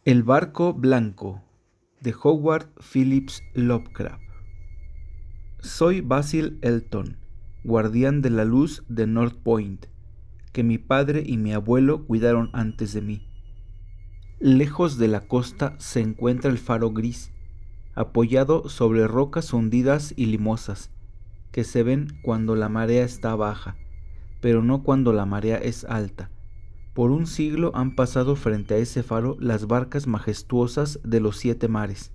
El barco blanco de Howard Phillips Lovecraft. Soy Basil Elton, guardián de la luz de North Point, que mi padre y mi abuelo cuidaron antes de mí. Lejos de la costa se encuentra el faro gris, apoyado sobre rocas hundidas y limosas, que se ven cuando la marea está baja, pero no cuando la marea es alta. Por un siglo han pasado frente a ese faro las barcas majestuosas de los 7 mares.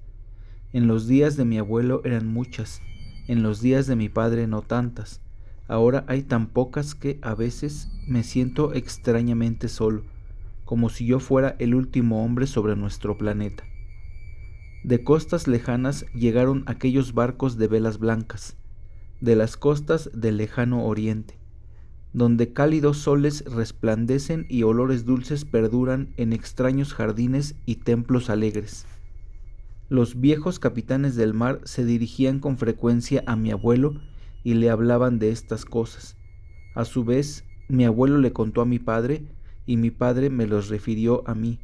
En los días de mi abuelo eran muchas, en los días de mi padre no tantas. Ahora hay tan pocas que a veces me siento extrañamente solo, como si yo fuera el último hombre sobre nuestro planeta. De costas lejanas llegaron aquellos barcos de velas blancas, de las costas del lejano oriente, donde cálidos soles resplandecen y olores dulces perduran en extraños jardines y templos alegres. Los viejos capitanes del mar se dirigían con frecuencia a mi abuelo y le hablaban de estas cosas. A su vez, mi abuelo le contó a mi padre y mi padre me los refirió a mí.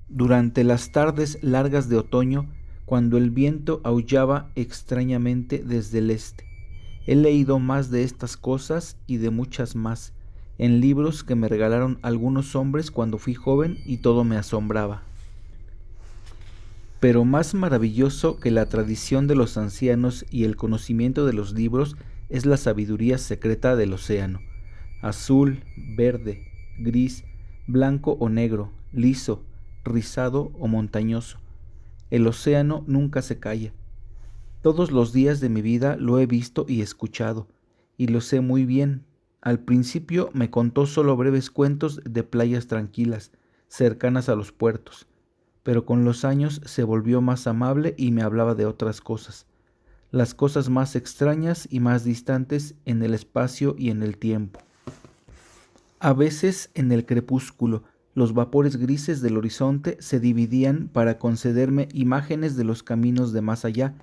Durante las tardes largas de otoño, cuando el viento aullaba extrañamente desde el este, he leído más de estas cosas y de muchas más, en libros que me regalaron algunos hombres cuando fui joven y todo me asombraba. Pero más maravilloso que la tradición de los ancianos y el conocimiento de los libros es la sabiduría secreta del océano, azul, verde, gris, blanco o negro, liso, rizado o montañoso. El océano nunca se calla. Todos los días de mi vida lo he visto y escuchado, y lo sé muy bien. Al principio me contó solo breves cuentos de playas tranquilas, cercanas a los puertos, pero con los años se volvió más amable y me hablaba de otras cosas, las cosas más extrañas y más distantes en el espacio y en el tiempo. A veces, en el crepúsculo, los vapores grises del horizonte se dividían para concederme imágenes de los caminos de más allá,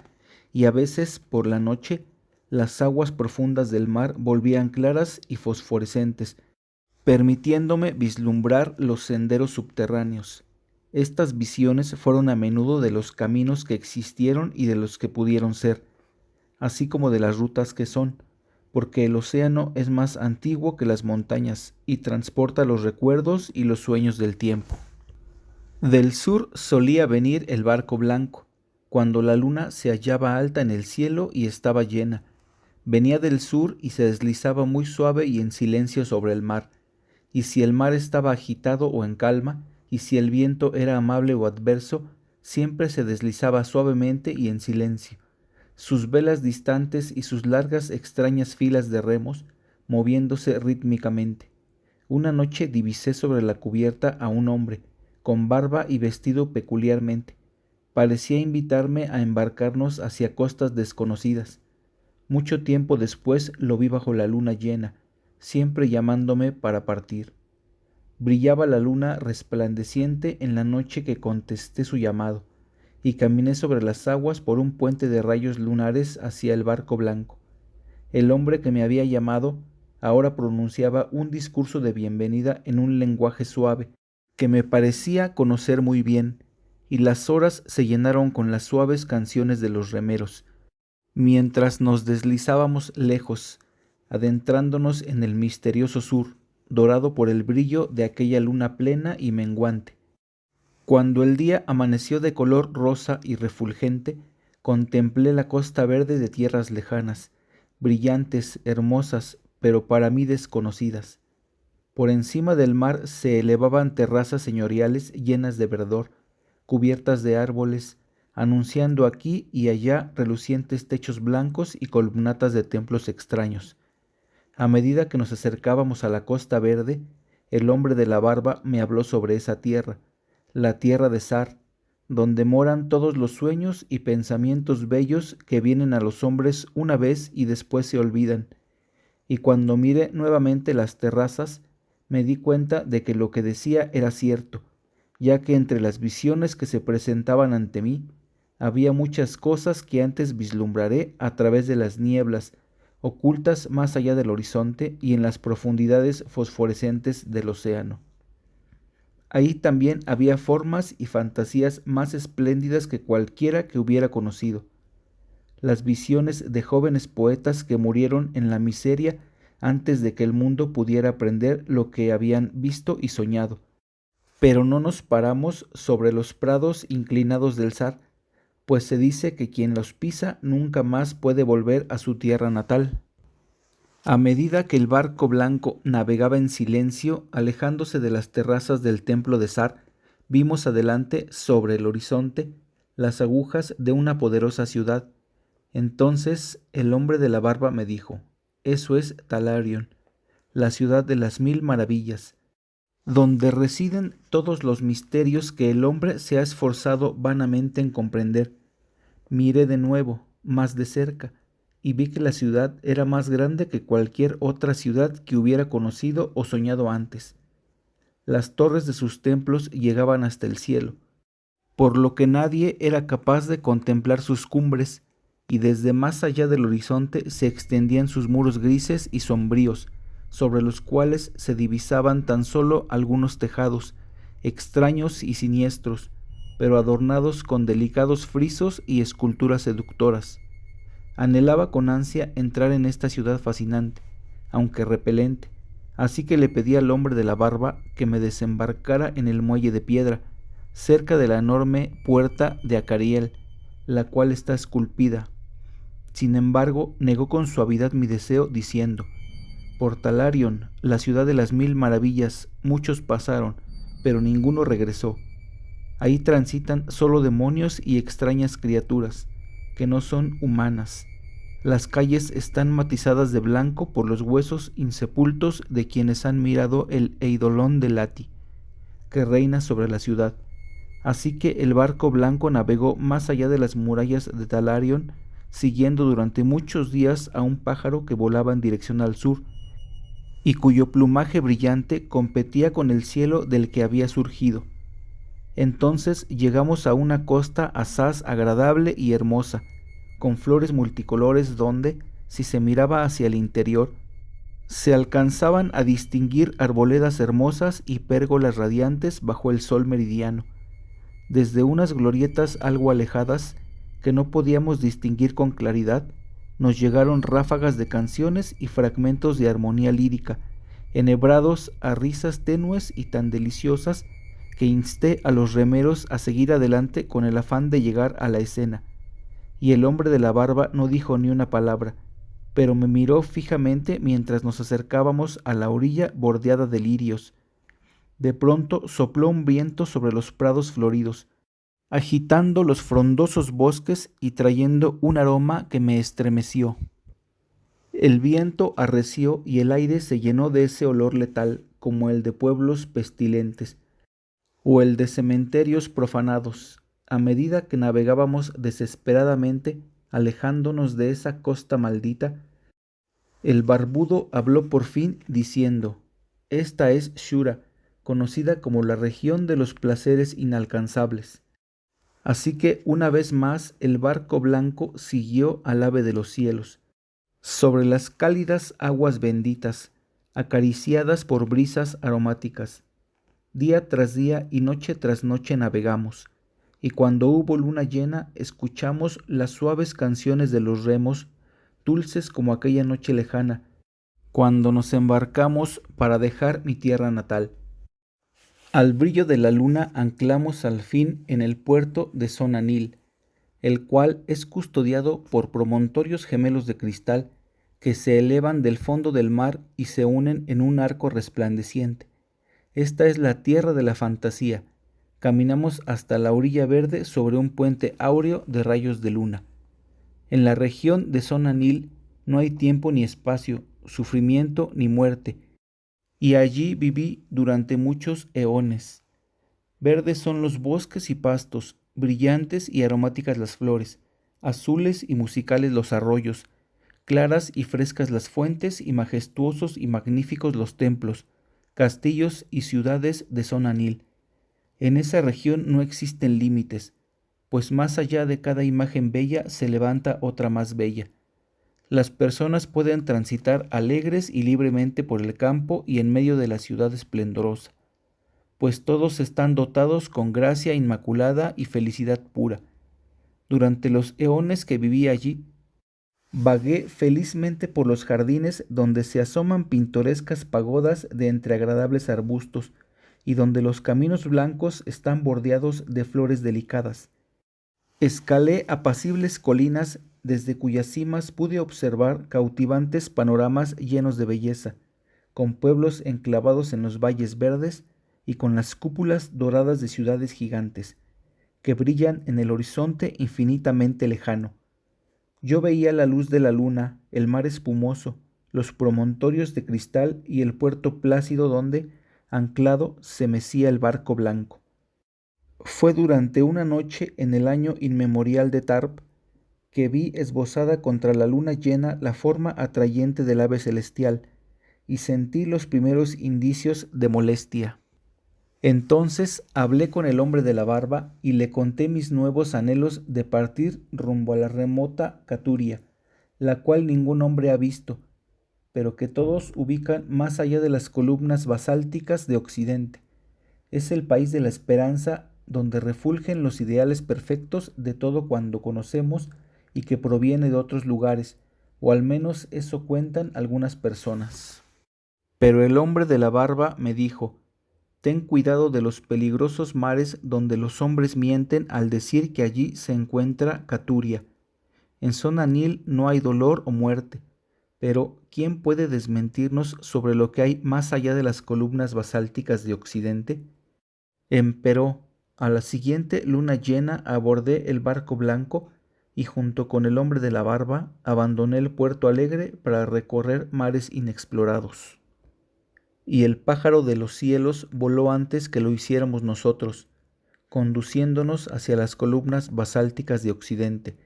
y a veces, por la noche, las aguas profundas del mar volvían claras y fosforescentes, permitiéndome vislumbrar los senderos subterráneos. Estas visiones fueron a menudo de los caminos que existieron y de los que pudieron ser, así como de las rutas que son, porque el océano es más antiguo que las montañas y transporta los recuerdos y los sueños del tiempo. Del sur solía venir el barco blanco, cuando la luna se hallaba alta en el cielo y estaba llena. Venía del sur y se deslizaba muy suave y en silencio sobre el mar, y si el mar estaba agitado o en calma, y si el viento era amable o adverso, siempre se deslizaba suavemente y en silencio, sus velas distantes y sus largas extrañas filas de remos moviéndose rítmicamente. Una noche divisé sobre la cubierta a un hombre, con barba y vestido peculiarmente. Parecía invitarme a embarcarnos hacia costas desconocidas. Mucho tiempo después lo vi bajo la luna llena, siempre llamándome para partir. Brillaba la luna resplandeciente en la noche que contesté su llamado, y caminé sobre las aguas por un puente de rayos lunares hacia el barco blanco. El hombre que me había llamado ahora pronunciaba un discurso de bienvenida en un lenguaje suave, que me parecía conocer muy bien, y las horas se llenaron con las suaves canciones de los remeros, mientras nos deslizábamos lejos, adentrándonos en el misterioso sur, dorado por el brillo de aquella luna plena y menguante. Cuando el día amaneció de color rosa y refulgente, contemplé la costa verde de tierras lejanas, brillantes, hermosas, pero para mí desconocidas. Por encima del mar se elevaban terrazas señoriales llenas de verdor, cubiertas de árboles, anunciando aquí y allá relucientes techos blancos y columnatas de templos extraños. A medida que nos acercábamos a la costa verde, el hombre de la barba me habló sobre esa tierra, la tierra de Sar, donde moran todos los sueños y pensamientos bellos que vienen a los hombres una vez y después se olvidan. Y cuando miré nuevamente las terrazas, me di cuenta de que lo que decía era cierto, ya que entre las visiones que se presentaban ante mí, había muchas cosas que antes vislumbraré a través de las nieblas, ocultas más allá del horizonte y en las profundidades fosforescentes del océano. Ahí también había formas y fantasías más espléndidas que cualquiera que hubiera conocido. Las visiones de jóvenes poetas que murieron en la miseria antes de que el mundo pudiera aprender lo que habían visto y soñado. Pero no nos paramos sobre los prados inclinados del Sar, pues se dice que quien los pisa nunca más puede volver a su tierra natal. A medida que el barco blanco navegaba en silencio, alejándose de las terrazas del templo de Sar, vimos adelante, sobre el horizonte, las agujas de una poderosa ciudad. Entonces el hombre de la barba me dijo: eso es Talarion, la ciudad de las 1000 maravillas, donde residen todos los misterios que el hombre se ha esforzado vanamente en comprender. Miré de nuevo, más de cerca, y vi que la ciudad era más grande que cualquier otra ciudad que hubiera conocido o soñado antes. Las torres de sus templos llegaban hasta el cielo, por lo que nadie era capaz de contemplar sus cumbres, y desde más allá del horizonte se extendían sus muros grises y sombríos, sobre los cuales se divisaban tan solo algunos tejados, extraños y siniestros, pero adornados con delicados frisos y esculturas seductoras. Anhelaba con ansia entrar en esta ciudad fascinante, aunque repelente, así que le pedí al hombre de la barba que me desembarcara en el muelle de piedra, cerca de la enorme puerta de Acariel, la cual está esculpida. Sin embargo, negó con suavidad mi deseo, diciendo: por Talarion, la ciudad de las 1000 maravillas, muchos pasaron, pero ninguno regresó. Ahí transitan solo demonios y extrañas criaturas, que no son humanas. Las calles están matizadas de blanco por los huesos insepultos de quienes han mirado el eidolon de Lati, que reina sobre la ciudad. Así que el barco blanco navegó más allá de las murallas de Talarion, siguiendo durante muchos días a un pájaro que volaba en dirección al sur, y cuyo plumaje brillante competía con el cielo del que había surgido. Entonces llegamos a una costa asaz agradable y hermosa, con flores multicolores donde, si se miraba hacia el interior, se alcanzaban a distinguir arboledas hermosas y pérgolas radiantes bajo el sol meridiano. Desde unas glorietas algo alejadas, que no podíamos distinguir con claridad, nos llegaron ráfagas de canciones y fragmentos de armonía lírica, enhebrados a risas tenues y tan deliciosas que insté a los remeros a seguir adelante con el afán de llegar a la escena. Y el hombre de la barba no dijo ni una palabra, pero me miró fijamente mientras nos acercábamos a la orilla bordeada de lirios. De pronto sopló un viento sobre los prados floridos, agitando los frondosos bosques y trayendo un aroma que me estremeció. El viento arreció y el aire se llenó de ese olor letal, como el de pueblos pestilentes o el de cementerios profanados. A medida que navegábamos desesperadamente, alejándonos de esa costa maldita, el barbudo habló por fin diciendo: esta es Shura, conocida como la región de los placeres inalcanzables. Así que una vez más el barco blanco siguió al ave de los cielos, sobre las cálidas aguas benditas, acariciadas por brisas aromáticas. Día tras día y noche tras noche navegamos, y cuando hubo luna llena escuchamos las suaves canciones de los remos, dulces como aquella noche lejana, cuando nos embarcamos para dejar mi tierra natal. Al brillo de la luna anclamos al fin en el puerto de Sonanil, el cual es custodiado por promontorios gemelos de cristal que se elevan del fondo del mar y se unen en un arco resplandeciente. Esta es la tierra de la fantasía. Caminamos hasta la orilla verde sobre un puente áureo de rayos de luna. En la región de Sonanil no hay tiempo ni espacio, sufrimiento ni muerte, y allí viví durante muchos eones. Verdes son los bosques y pastos, brillantes y aromáticas las flores, azules y musicales los arroyos, claras y frescas las fuentes y majestuosos y magníficos los templos, castillos y ciudades de Sonanil. En esa región no existen límites, pues más allá de cada imagen bella se levanta otra más bella. Las personas pueden transitar alegres y libremente por el campo y en medio de la ciudad esplendorosa. pues todos están dotados con gracia inmaculada y felicidad pura. Durante los eones que viví allí, vagué felizmente por los jardines donde se asoman pintorescas pagodas de entre agradables arbustos y donde los caminos blancos están bordeados de flores delicadas. Escalé apacibles colinas desde cuyas cimas pude observar cautivantes panoramas llenos de belleza, con pueblos enclavados en los valles verdes y con las cúpulas doradas de ciudades gigantes, que brillan en el horizonte infinitamente lejano. Yo veía la luz de la luna, el mar espumoso, los promontorios de cristal y el puerto plácido donde, anclado, se mecía el barco blanco. Fue durante una noche en el año inmemorial de Tarp que vi esbozada contra la luna llena la forma atrayente del ave celestial y sentí los primeros indicios de molestia. Entonces hablé con el hombre de la barba y le conté mis nuevos anhelos de partir rumbo a la remota Caturia, la cual ningún hombre ha visto, pero que todos ubican más allá de las columnas basálticas de Occidente. Es el país de la esperanza donde refulgen los ideales perfectos de todo cuanto conocemos y que proviene de otros lugares, o al menos eso cuentan algunas personas. Pero el hombre de la barba me dijo: ten cuidado de los peligrosos mares donde los hombres mienten al decir que allí se encuentra Caturia. En Sonanil no hay dolor o muerte, pero ¿quién puede desmentirnos sobre lo que hay más allá de las columnas basálticas de Occidente? Empero, a la siguiente luna llena abordé el barco blanco y junto con el hombre de la barba abandoné el puerto alegre para recorrer mares inexplorados. Y el pájaro de los cielos voló antes que lo hiciéramos nosotros, conduciéndonos hacia las columnas basálticas de Occidente,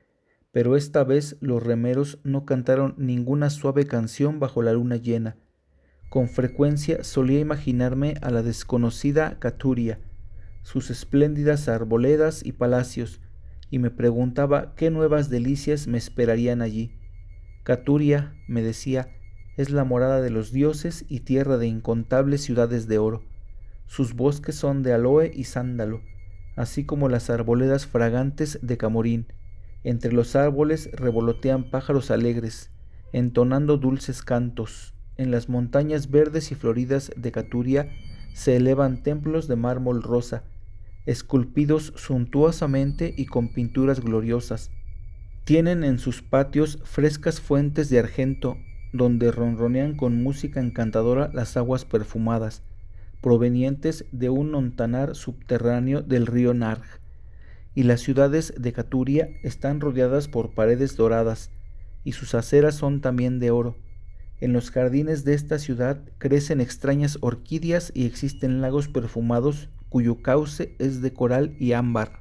pero esta vez los remeros no cantaron ninguna suave canción bajo la luna llena. Con frecuencia solía imaginarme a la desconocida Caturia, sus espléndidas arboledas y palacios, y me preguntaba qué nuevas delicias me esperarían allí. Caturia, me decía, es la morada de los dioses y tierra de incontables ciudades de oro. Sus bosques son de aloe y sándalo, así como las arboledas fragantes de Camorín. Entre los árboles revolotean pájaros alegres, entonando dulces cantos. En las montañas verdes y floridas de Caturia se elevan templos de mármol rosa, esculpidos suntuosamente y con pinturas gloriosas. Tienen en sus patios frescas fuentes de argento, donde ronronean con música encantadora las aguas perfumadas, provenientes de un ontanar subterráneo del río Narg, y las ciudades de Caturia están rodeadas por paredes doradas, y sus aceras son también de oro. En los jardines de esta ciudad crecen extrañas orquídeas y existen lagos perfumados cuyo cauce es de coral y ámbar.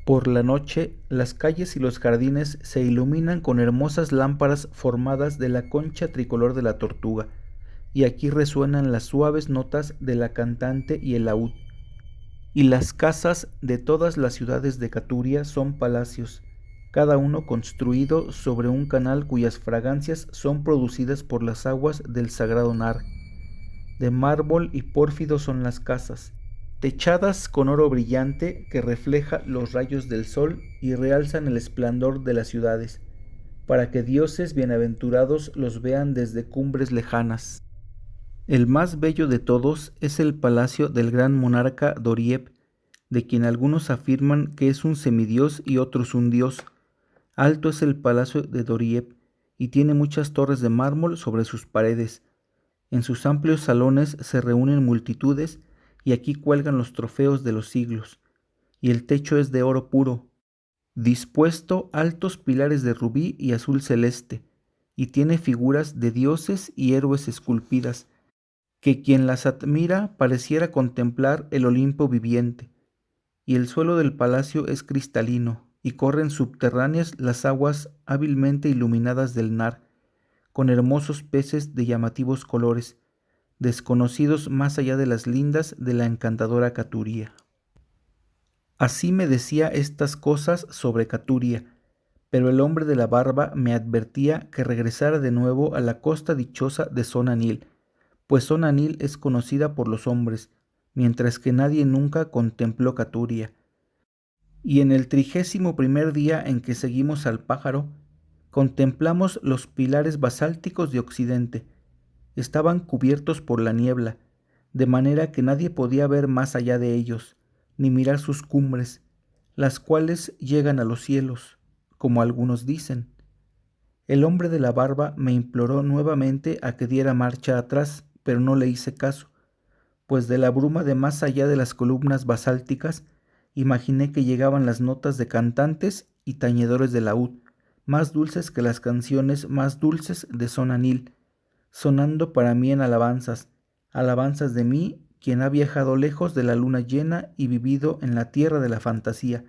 Por la noche, las calles y los jardines se iluminan con hermosas lámparas formadas de la concha tricolor de la tortuga, y aquí resuenan las suaves notas de la cantante y el laúd. Y las casas de todas las ciudades de Caturia son palacios, cada uno construido sobre un canal cuyas fragancias son producidas por las aguas del sagrado Nar. De mármol y pórfido son las casas, techadas con oro brillante que refleja los rayos del sol y realzan el esplendor de las ciudades, para que dioses bienaventurados los vean desde cumbres lejanas. El más bello de todos es el palacio del gran monarca Doriep, de quien algunos afirman que es un semidios y otros un dios. Alto es el palacio de Doriep y tiene muchas torres de mármol sobre sus paredes. En sus amplios salones se reúnen multitudes y aquí cuelgan los trofeos de los siglos, y el techo es de oro puro, dispuesto altos pilares de rubí y azul celeste, y tiene figuras de dioses y héroes esculpidas, que quien las admira pareciera contemplar el Olimpo viviente, y el suelo del palacio es cristalino, y corren subterráneas las aguas hábilmente iluminadas del Nar, con hermosos peces de llamativos colores, desconocidos más allá de las lindas de la encantadora Caturia. Así me decía estas cosas sobre Caturia, pero el hombre de la barba me advertía que regresara de nuevo a la costa dichosa de Sonanil, pues Sonanil es conocida por los hombres, mientras que nadie nunca contempló Caturia. Y en el 31º día en que seguimos al pájaro, contemplamos los pilares basálticos de Occidente. Estaban cubiertos por la niebla, de manera que nadie podía ver más allá de ellos, ni mirar sus cumbres, las cuales llegan a los cielos, como algunos dicen. El hombre de la barba me imploró nuevamente a que diera marcha atrás, pero no le hice caso, pues de la bruma de más allá de las columnas basálticas imaginé que llegaban las notas de cantantes y tañedores de laúd, más dulces que las canciones más dulces de Sonanil, sonando para mí en alabanzas, alabanzas de mí, quien ha viajado lejos de la luna llena y vivido en la tierra de la fantasía.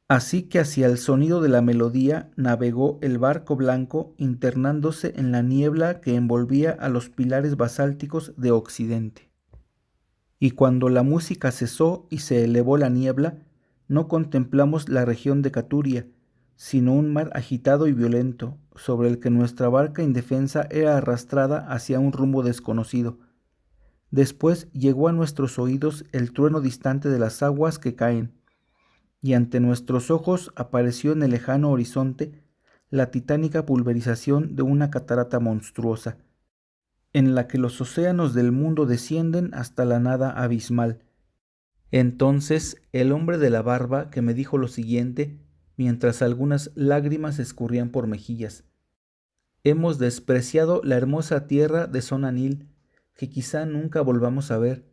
Así que hacia el sonido de la melodía navegó el barco blanco, internándose en la niebla que envolvía a los pilares basálticos de Occidente. Y cuando la música cesó y se elevó la niebla, no contemplamos la región de Caturia, sino un mar agitado y violento, sobre el que nuestra barca indefensa era arrastrada hacia un rumbo desconocido. Después llegó a nuestros oídos el trueno distante de las aguas que caen, y ante nuestros ojos apareció en el lejano horizonte la titánica pulverización de una catarata monstruosa, en la que los océanos del mundo descienden hasta la nada abismal. Entonces el hombre de la barba que me dijo lo siguiente, mientras algunas lágrimas escurrían por mejillas: hemos despreciado la hermosa tierra de Sonanil, que quizá nunca volvamos a ver.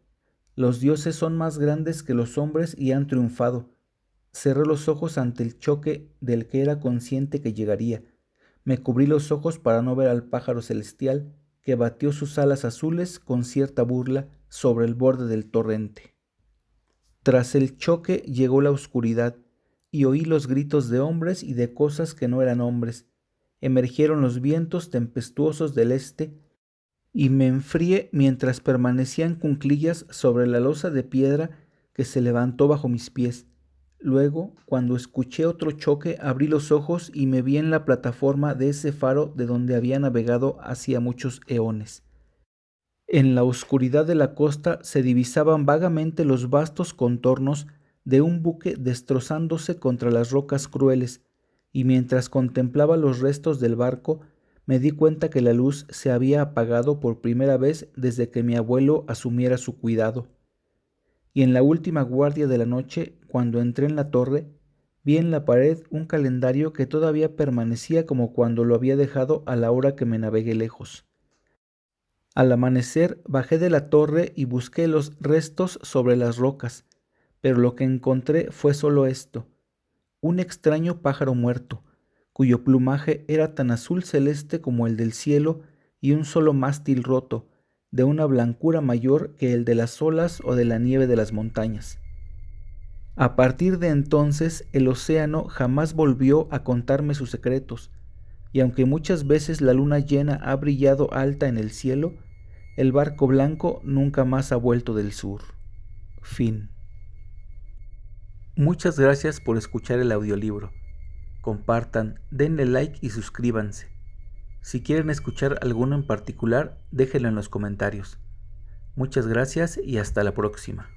Los dioses son más grandes que los hombres y han triunfado. Cerré los ojos ante el choque del que era consciente que llegaría. Me cubrí los ojos para no ver al pájaro celestial que batió sus alas azules con cierta burla sobre el borde del torrente. Tras el choque llegó la oscuridad y oí los gritos de hombres y de cosas que no eran hombres. Emergieron los vientos tempestuosos del este y me enfrié mientras permanecía en cuclillas sobre la losa de piedra que se levantó bajo mis pies. Luego, cuando escuché otro choque, abrí los ojos y me vi en la plataforma de ese faro de donde había navegado hacía muchos eones. En la oscuridad de la costa se divisaban vagamente los vastos contornos de un buque destrozándose contra las rocas crueles, y mientras contemplaba los restos del barco, me di cuenta que la luz se había apagado por primera vez desde que mi abuelo asumiera su cuidado. Y en la última guardia de la noche, cuando entré en la torre, vi en la pared un calendario que todavía permanecía como cuando lo había dejado a la hora que me navegué lejos. Al amanecer bajé de la torre y busqué los restos sobre las rocas, pero lo que encontré fue solo esto: un extraño pájaro muerto, cuyo plumaje era tan azul celeste como el del cielo, y un solo mástil roto, de una blancura mayor que el de las olas o de la nieve de las montañas. A partir de entonces el océano jamás volvió a contarme sus secretos, y aunque muchas veces la luna llena ha brillado alta en el cielo, el barco blanco nunca más ha vuelto del sur. Fin. Muchas gracias por escuchar el audiolibro. Compartan, denle like y suscríbanse. Si quieren escuchar alguno en particular, déjenlo en los comentarios. Muchas gracias y hasta la próxima.